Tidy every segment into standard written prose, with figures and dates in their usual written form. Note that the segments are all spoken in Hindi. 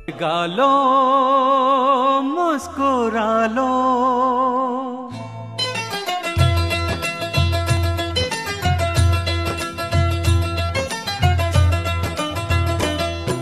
गालो मुस्कुरा लो,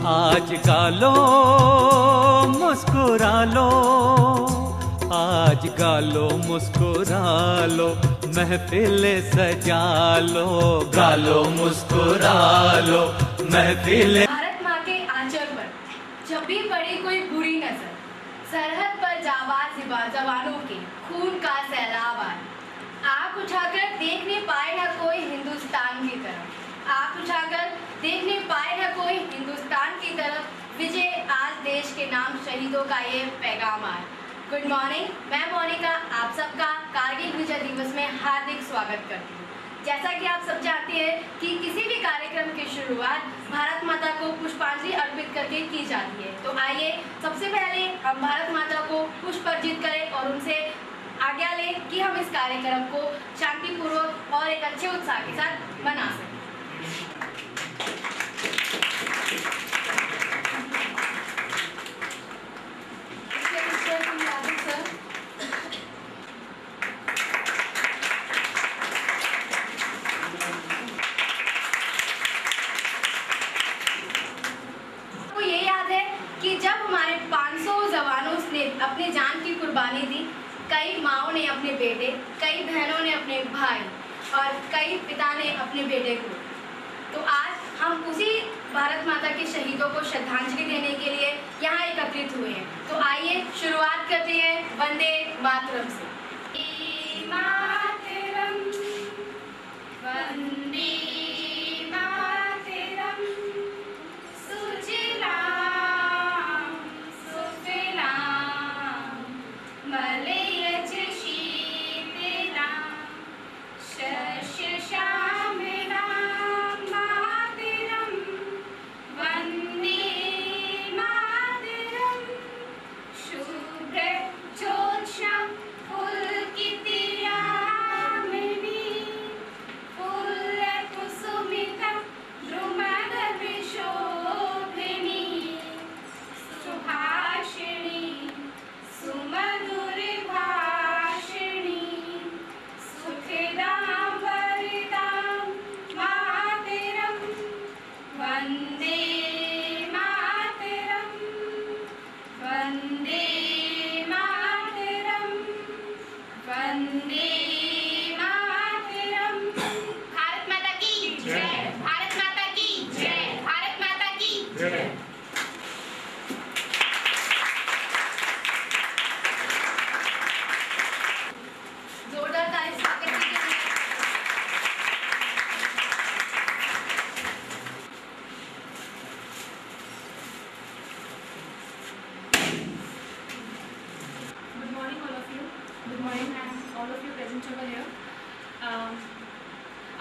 आज गालो मुस्कुरा लो, आज गालो मुस्कुरा लो, महफिल सजा लो, गालो मुस्कुरा लो, महफिल। भारत माँ के आंचल पर जब भी पड़े कोई बुरी नजर, सरहद पर जाबाज जवानों के खून का सैलाब आए, आँख उठाकर देख नहीं पाए ना कोई हिंदुस्तान की तरफ, आँख उठाकर देख नहीं पाए ना कोई हिंदुस्तान की तरफ। विजय आज देश के नाम शहीदों का ये पैगाम आए। गुड मॉर्निंग, मैं मोनिका आप सबका कारगिल विजय दिवस में हार्दिक स्वागत करती हूँ। जैसा कि आप सब जानते हैं कि किसी भी कार्यक्रम की शुरुआत भारत माता को पुष्पांजलि अर्पित करके की जाती है, तो आइए सबसे पहले हम भारत माता को पुष्प अर्पित करें और उनसे आज्ञा लें कि हम इस कार्यक्रम को शांतिपूर्वक और एक अच्छे उत्साह के साथ मना सकें। कि जब हमारे 500 जवानों ने अपनी जान की कुर्बानी दी, कई माँओं ने अपने बेटे, कई बहनों ने अपने भाई और कई पिता ने अपने बेटे को, तो आज हम उसी भारत माता के शहीदों को श्रद्धांजलि देने के लिए यहाँ एकत्रित हुए हैं। तो आइए शुरुआत करते हैं वंदे मातरम से। वंदे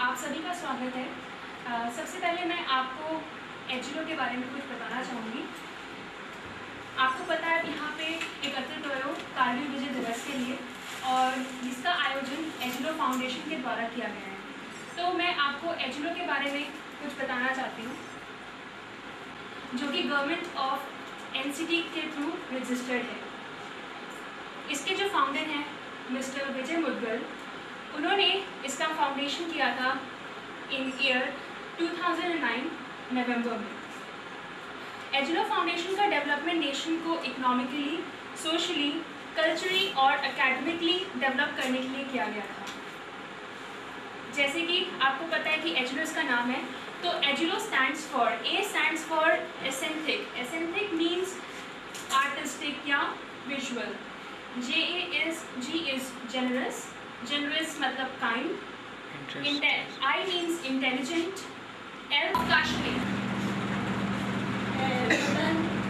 आप सभी का स्वागत है। सबसे पहले मैं आपको एचएलओ के बारे में कुछ बताना चाहूँगी। आपको पता है यहाँ पे एकत्रित हुए हो कारगिल विजय दिवस के लिए और जिसका आयोजन एचएलओ फाउंडेशन के द्वारा किया गया है। तो मैं आपको एचएलओ के बारे में कुछ बताना चाहती हूँ, जो कि गवर्नमेंट ऑफ एनसीटी के थ्रू रजिस्टर्ड है। इसके जो फाउंडर हैं मिस्टर विजय मुदगल, उन्होंने इसका फाउंडेशन किया था इन ईयर 2009 नवंबर में। एचएलओ फाउंडेशन का डेवलपमेंट नेशन को इकोनॉमिकली, सोशली, कल्चरली और एकेडमिकली डेवलप करने के लिए किया गया था। जैसे कि आपको पता है कि एचएलओ इसका नाम है, तो HLO stands for, A stands for aesthetic, aesthetic means artistic या visual, G is generous, generous मतलब kind, I means intelligent, L Kashmir,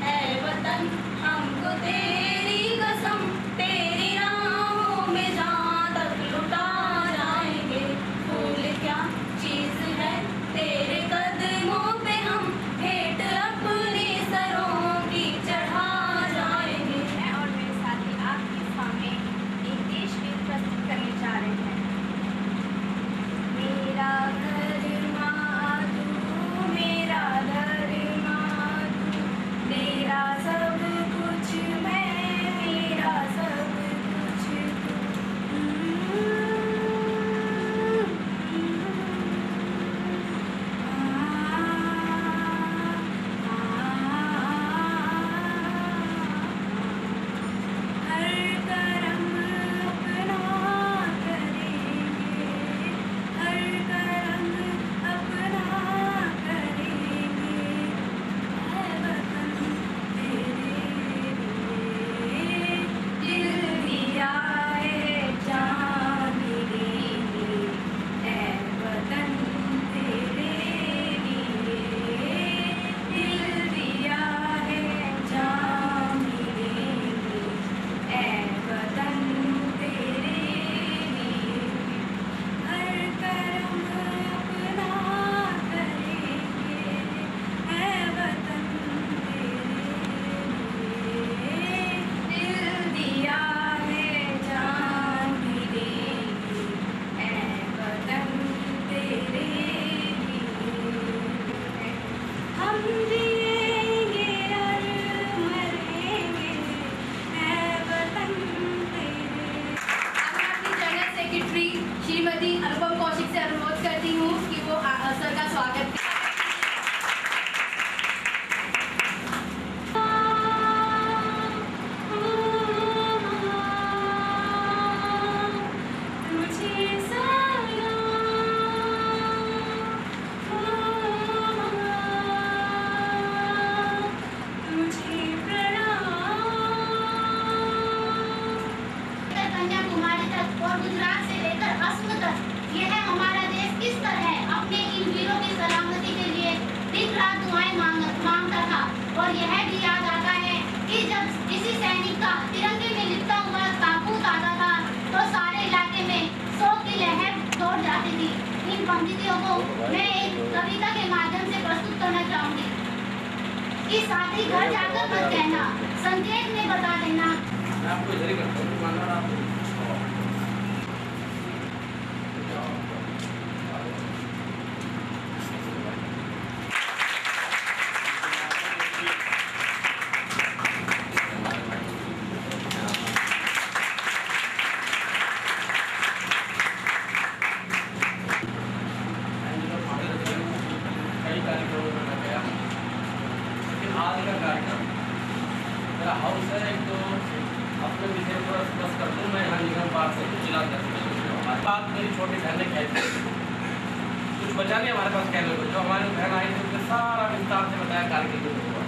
ऐ वतन हमको तेरी कसम, तेरी राहों में जहाँ तक लुटा जाएंगे, फूल क्या चीज़ है तेरे कदमों पे हम भेंट अपने सरों की चढ़ा जाएंगे। मैं और मेरे साथी आपके सामने एक देश गीत प्रस्तुत करने जा रहे हैं। मेरा घर माँ तू मेरा और यह भी याद आता है कि जब किसी सैनिक का तिरंगे में लिपटा हुआ ताबूत आता था तो सारे इलाके में शोक की लहर दौड़ जाती थी। इन पंक्तियों को मैं एक कविता के माध्यम से प्रस्तुत करना चाहूंगी कि साथी घर जाकर मत कहना, संकेत में बता देना। मैं आपको इधर ही करता हूँ, मानो आप आज का कार्यक्रम मेरा हाउस है एक तो अपने विषय पर बस कर दूँ मैं यहाँ निगम पार्क से जिला हमारी बात मेरी छोटी बहन ने कह दी, कुछ बचा नहीं हमारे पास कहने को। जो हमारी बहन आई थी उसने सारा विस्तार से बताया कारगिल में हुआ,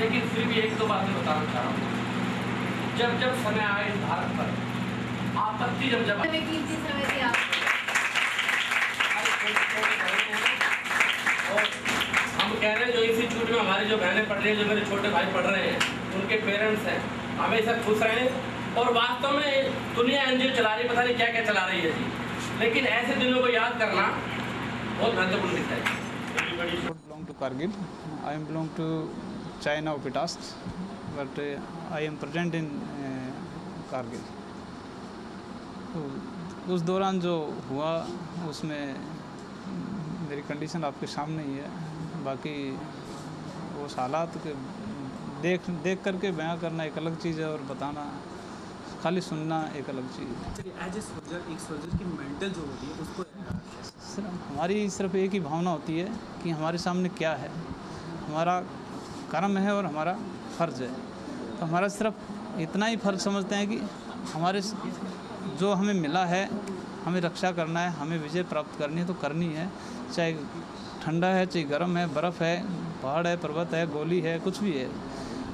लेकिन फिर भी एक दो बातें बताना चाह रहा हूँ। जब जब समय आए इस भारत पर आपत्ति जब समय दिया और हम कह रहे हैं जो इस इंस्टीट्यूट में हमारी जो बहनें पढ़ रही हैं, जो मेरे छोटे भाई पढ़ रहे हैं, उनके पेरेंट्स हैं, हमेशा खुश रहें। और वास्तव में दुनिया एनजीओ चला रही, पता नहीं क्या क्या चला रही है जी, लेकिन ऐसे दिनों को याद करना बहुत महत्वपूर्ण दिखता है। belong to Kargil. I am belong to China Opitast, but I am present in Kargil. तो उस दौरान जो हुआ उसमें मेरी कंडीशन आपके सामने ही है। बाकी वो हालात के देख करके बयां करना एक अलग चीज़ है और बताना खाली सुनना एक अलग चीज़ है। चलिए एज ए सोल्जर, एक सोल्जर की मेंटल जो होती है उसको हमारी सिर्फ एक ही भावना होती है कि हमारे सामने क्या है, हमारा कर्म है और हमारा फ़र्ज़ है। तो हमारा सिर्फ इतना ही फ़र्ज़ समझते हैं कि हमारे जो हमें मिला है हमें रक्षा करना है, हमें विजय प्राप्त करनी है तो करनी है, चाहे ठंडा है, चाहे गर्म है, बर्फ़ है, पहाड़ है, पर्वत है, गोली है, कुछ भी है।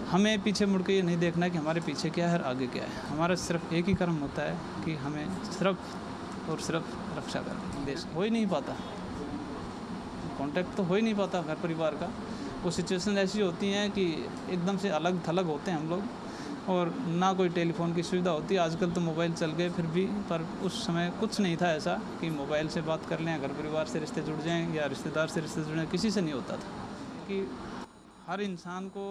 हमें पीछे मुड़ के ये नहीं देखना है कि हमारे पीछे क्या है और आगे क्या है। हमारा सिर्फ एक ही कर्म होता है कि हमें सिर्फ और सिर्फ रक्षा करनी। देश हो ही नहीं पाता, कांटेक्ट तो हो ही नहीं पाता घर परिवार का। वो सिचुएशन ऐसी होती हैं कि एकदम से अलग थलग होते हैं हम लोग, और ना कोई टेलीफोन की सुविधा होती है। आजकल तो मोबाइल चल गए फिर भी, पर उस समय कुछ नहीं था ऐसा कि मोबाइल से बात कर लें, घर परिवार से रिश्ते जुड़ जाएं या रिश्तेदार से रिश्ते जुड़ें, किसी से नहीं होता था। कि हर इंसान को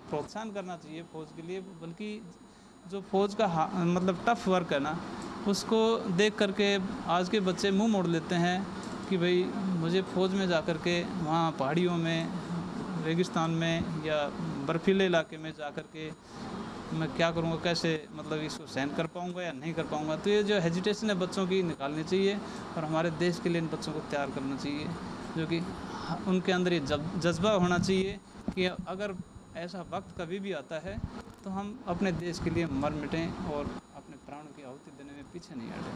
प्रोत्साहन करना चाहिए फ़ौज के लिए, बल्कि जो फ़ौज का मतलब टफ़ वर्क है ना, उसको देख करके आज के बच्चे मुंह मोड़ लेते हैं कि भाई मुझे फ़ौज में जा कर के वहाँ पहाड़ियों में, रेगिस्तान में या बर्फीले इलाके में जा कर के मैं क्या करूँगा, कैसे मतलब इसको सहन कर पाऊँगा या नहीं कर पाऊँगा। तो ये जो हेजिटेशन है बच्चों की निकालनी चाहिए और हमारे देश के लिए इन बच्चों को तैयार करना चाहिए, जो कि उनके अंदर ये जज्बा होना चाहिए कि अगर ऐसा वक्त कभी भी आता है तो हम अपने देश के लिए मर मिटें और अपने प्राण की आहुति देने में पीछे नहीं हटें।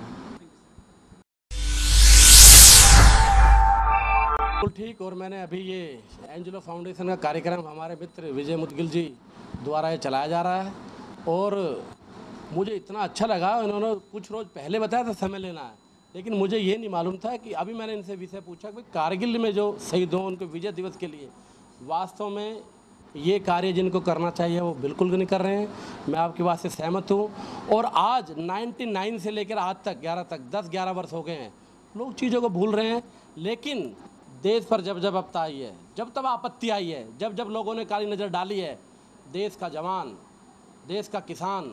बिल्कुल ठीक। और मैंने अभी ये एंजेलो फाउंडेशन का कार्यक्रम हमारे मित्र विजय मुदगिल जी द्वारा ये चलाया जा रहा है, और मुझे इतना अच्छा लगा। उन्होंने कुछ रोज़ पहले बताया था समय लेना है, लेकिन मुझे ये नहीं मालूम था कि अभी मैंने इनसे विषय पूछा कि कारगिल में जो शहीद हों उनके विजय दिवस के लिए वास्तव में ये कार्य जिनको करना चाहिए वो बिल्कुल नहीं कर रहे हैं। मैं आपकी बात से सहमत हूँ। और आज 99 से लेकर आज तक 11 तक 10-11 वर्ष हो गए हैं, लोग चीज़ों को भूल रहे हैं। लेकिन देश पर जब जब आपदा आई है, जब तब आपत्ति आई है, जब जब लोगों ने काली नज़र डाली है, देश का जवान, देश का किसान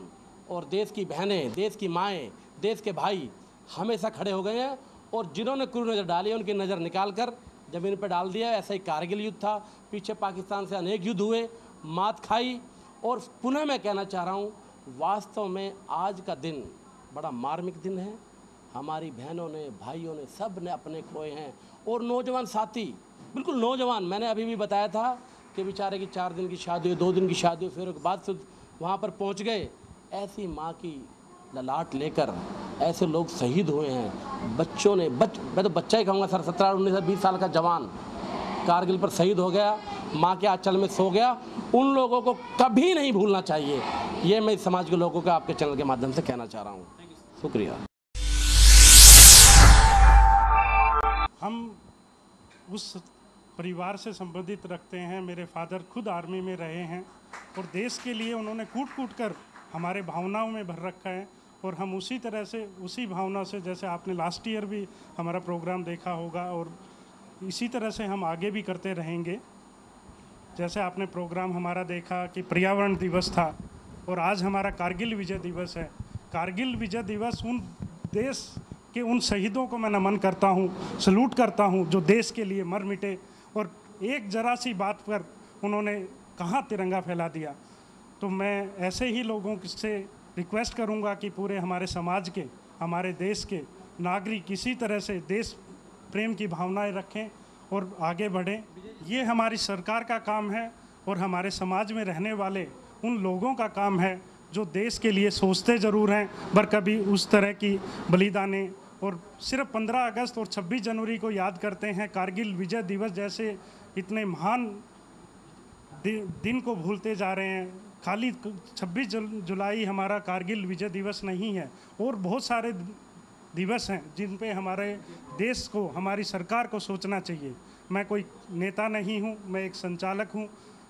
और देश की बहनें, देश की माएँ, देश के भाई हमेशा खड़े हो गए हैं। और जिन्होंने क्रूर नज़र डाली है उनकी नज़र निकाल कर ज़मीन पर डाल दिया। ऐसा ही कारगिल युद्ध था, पीछे पाकिस्तान से अनेक युद्ध हुए, मात खाई। और पुनः मैं कहना चाह रहा हूँ, वास्तव में आज का दिन बड़ा मार्मिक दिन है। हमारी बहनों ने, भाइयों ने, सब ने अपने खोए हैं। और नौजवान साथी, बिल्कुल नौजवान, मैंने अभी भी बताया था कि बेचारे की 4 दिन की शादी हुई, 2 दिन की शादी हुई, फिर बाद से वहाँ पर पहुँच गए। ऐसी माँ की ललाट लेकर ऐसे लोग शहीद हुए हैं। बच्चों ने मैं तो बच्चा ही कहूँगा सर, 17, 19, 20 साल का जवान कारगिल पर शहीद हो गया, माँ के आंचल में सो गया। उन लोगों को कभी नहीं भूलना चाहिए। ये मैं इस समाज के लोगों को आपके चैनल के माध्यम से कहना चाह रहा हूँ। शुक्रिया। हम उस परिवार से संबंधित रखते हैं। मेरे फादर खुद आर्मी में रहे हैं और देश के लिए उन्होंने कूट कूट कर हमारे भावनाओं में भर रखा है और हम उसी तरह से उसी भावना से, जैसे आपने लास्ट ईयर भी हमारा प्रोग्राम देखा होगा और इसी तरह से हम आगे भी करते रहेंगे। जैसे आपने प्रोग्राम हमारा देखा कि पर्यावरण दिवस था और आज हमारा कारगिल विजय दिवस है। कारगिल विजय दिवस उन देश के उन शहीदों को मैं नमन करता हूँ, सलूट करता हूँ जो देश के लिए मर मिटे और एक जरा सी बात पर उन्होंने कहाँ तिरंगा फैला दिया। तो मैं ऐसे ही लोगों से रिक्वेस्ट करूँगा कि पूरे हमारे समाज के, हमारे देश के नागरिक इसी तरह से देश प्रेम की भावनाएं रखें और आगे बढ़ें। ये हमारी सरकार का काम है और हमारे समाज में रहने वाले उन लोगों का काम है जो देश के लिए सोचते ज़रूर हैं पर कभी उस तरह की बलिदानें और सिर्फ 15 अगस्त और 26 जनवरी को याद करते हैं। कारगिल विजय दिवस जैसे इतने महान दिन को भूलते जा रहे हैं। खाली 26 जुलाई हमारा कारगिल विजय दिवस नहीं है और बहुत सारे दिवस हैं जिन पे हमारे देश को, हमारी सरकार को सोचना चाहिए। मैं कोई नेता नहीं हूँ, मैं एक संचालक हूँ।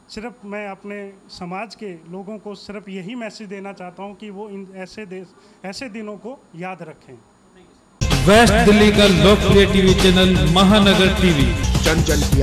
सिर्फ मैं अपने समाज के लोगों को सिर्फ यही मैसेज देना चाहता हूँ कि वो इन ऐसे दिनों को याद रखें। वेस्ट दिल्ली का लोकप्रिय टीवी चैनल महानगर टीवी, जन जन की